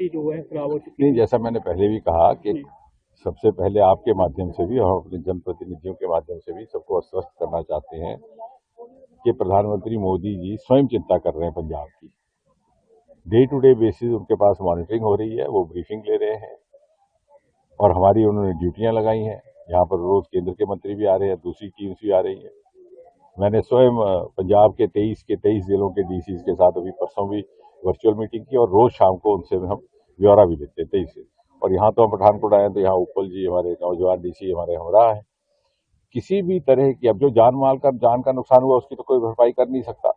स्थिति जो है खराब हो चुकी नहीं, है। जैसा मैंने पहले भी कहा कि जी, सबसे पहले आपके माध्यम से भी और अपने जनप्रतिनिधियों के माध्यम से भी सबको आश्वस्त करना चाहते हैं कि प्रधानमंत्री मोदी जी स्वयं चिंता कर रहे हैं पंजाब की। डे टू डे बेसिस उनके पास मॉनिटरिंग हो रही है, वो ब्रीफिंग ले रहे हैं और हमारी उन्होंने ड्यूटियां लगाई हैं। यहाँ पर रोज केंद्र के मंत्री भी आ रहे हैं, दूसरी टीम्स भी आ रही है। मैंने स्वयं पंजाब के 23 जिलों के डीसी के साथ अभी परसों भी वर्चुअल मीटिंग की और रोज शाम को उनसे हम ब्यौरा भी लेते हैं 23 से। और यहाँ तो हम पठानकोट आए तो यहाँ उपल जी हमारे नौजवान डीसी हमारे हमरा है। किसी भी तरह की अब जो जान का नुकसान हुआ उसकी तो कोई भरपाई कर नहीं सकता,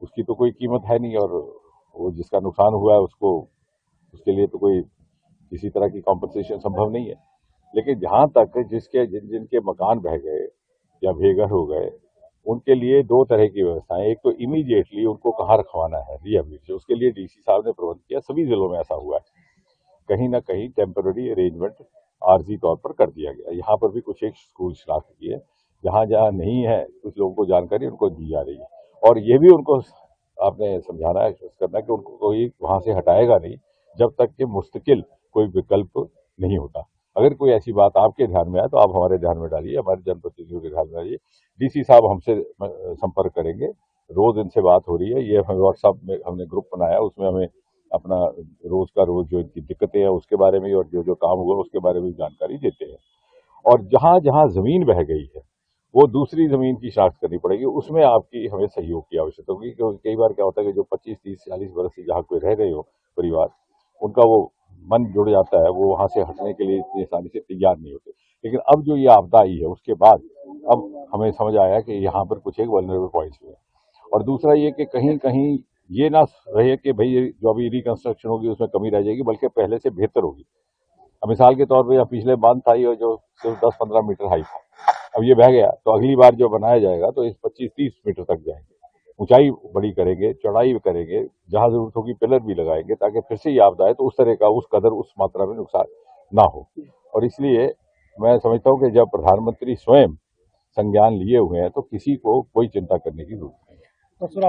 उसकी तो कोई कीमत है नहीं। और वो जिसका नुकसान हुआ है उसको उसके लिए तो कोई किसी तरह की कॉम्पनसेशन संभव नहीं है। लेकिन जहां तक जिनके मकान बह गए या बेघर हो गए उनके लिए दो तरह की व्यवस्थाएं। एक तो इमीडिएटली उनको कहाँ रखवाना है रिहेबिलिटेशन, उसके लिए डीसी साहब ने प्रबंध किया। सभी जिलों में ऐसा हुआ है। कहीं ना कहीं टेम्पररी अरेंजमेंट आर्जी तौर पर कर दिया गया। यहाँ पर भी कुछ एक स्कूल शिनाख्त किए, जहाँ जहाँ नहीं है कुछ लोगों को जानकारी उनको दी जा रही है। और ये भी उनको आपने समझाना है, करना है कि उनको कोई वहां से हटाएगा नहीं जब तक कि मुस्तकिल कोई विकल्प नहीं होता। अगर कोई ऐसी बात आपके ध्यान में आए तो आप हमारे ध्यान में डालिए, हमारे जनप्रतिनिधियों के ध्यान में डालिए। डीसी साहब हमसे संपर्क करेंगे, रोज इनसे बात हो रही है। ये व्हाट्सएप में हमने ग्रुप बनाया, उसमें हमें अपना रोज जो इनकी दिक्कतें हैं उसके बारे में और जो जो काम हुआ उसके बारे में जानकारी देते हैं। और जहां जहां जमीन बह गई है वो दूसरी जमीन की शिनाख्त करनी पड़ेगी, उसमें आपकी हमें सहयोग की आवश्यकता होगी। क्योंकि कई बार क्या होता है कि जो 25, 30, 40 बरस से जहाँ कोई रह गए हो परिवार, उनका वो मन जुड़ जाता है, वो वहां से हटने के लिए इतनी आसानी से तैयार नहीं होते। लेकिन अब जो ये आपदा आई है उसके बाद अब हमें समझ आया कि यहाँ पर कुछ एक वल्नरेबल पॉइंट्स हुए। और दूसरा ये कि कहीं कहीं ये ना रहे कि भाई जो अभी रिकंस्ट्रक्शन होगी उसमें कमी रह जाएगी, बल्कि पहले से बेहतर होगी। अब मिसाल के तौर पर या पिछले बांध था ये जो सिर्फ 10-15 मीटर हाइट था, अब ये बह गया तो अगली बार जो बनाया जाएगा तो इस 25-30 मीटर तक जाएंगे। ऊंचाई बड़ी करेंगे, चौड़ाई भी करेंगे, जहां जरूरत होगी पिलर भी लगाएंगे ताकि फिर से ये आपदा है तो उस तरह का उस कदर उस मात्रा में नुकसान ना हो। और इसलिए मैं समझता हूं कि जब प्रधानमंत्री स्वयं संज्ञान लिए हुए हैं तो किसी को कोई चिंता करने की जरूरत नहीं है। तो सर